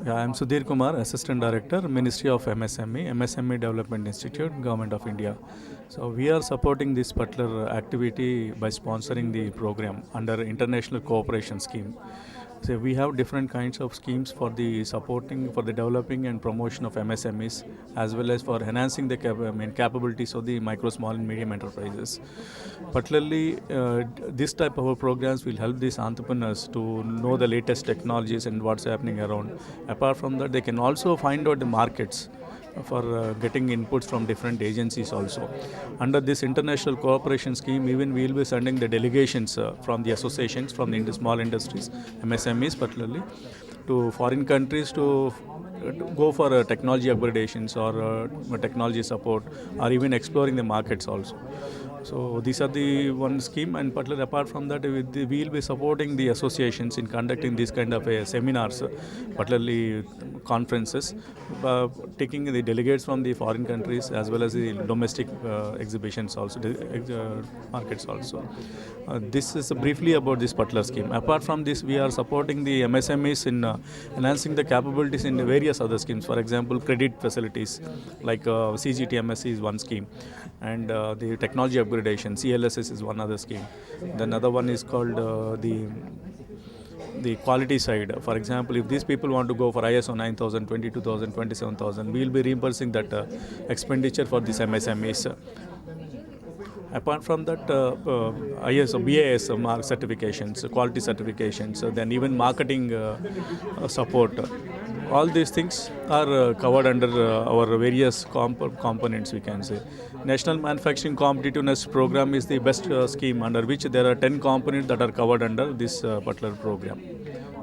Yeah, I'm Sudhir Kumar, Assistant Director, Ministry of MSME Development Institute, Government of India. So we are supporting this particular activity by sponsoring the program under International Cooperation Scheme. So we have different kinds of schemes for the supporting, for the developing and promotion of MSMEs, as well as for enhancing the capabilities of the micro, small and medium enterprises. Particularly, this type of programs will help these entrepreneurs to know the latest technologies and what's happening around. Apart from that, they can also find out the markets for getting inputs from different agencies also. Under this international cooperation scheme, even we will be sending the delegations from the associations, from the small industries, MSMEs particularly, to foreign countries to go for technology upgradations or technology support, or even exploring the markets also. So these are the one scheme, and particularly apart from that, we will be supporting the associations in conducting these kind of seminars, particularly conferences, taking the delegates from the foreign countries as well as the domestic exhibitions also, markets also. This is briefly about this particular scheme. Apart from this, we are supporting the MSMEs in enhancing the capabilities in various other schemes. For example, credit facilities like CGTMSC is one scheme, and the technology upgradation CLSS is one other scheme. Then another one is called the quality side. For example, if these people want to go for ISO 9000, 22000, 27000, we will be reimbursing that expenditure for these MSMEs. Apart from that, ISO, BAS mark certifications, quality certifications, then even marketing support. All these things are covered under our various components, we can say. National Manufacturing Competitiveness Program is the best scheme under which there are 10 components that are covered under this particular program.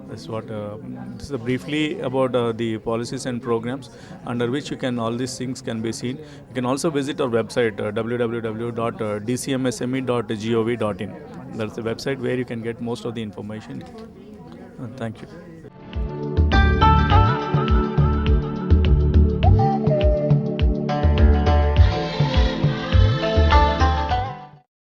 That's what this is briefly about the policies and programs under which you can all these things can be seen. You can also visit our website www.dcmsme.gov.in. That's the website where you can get most of the information. Thank you.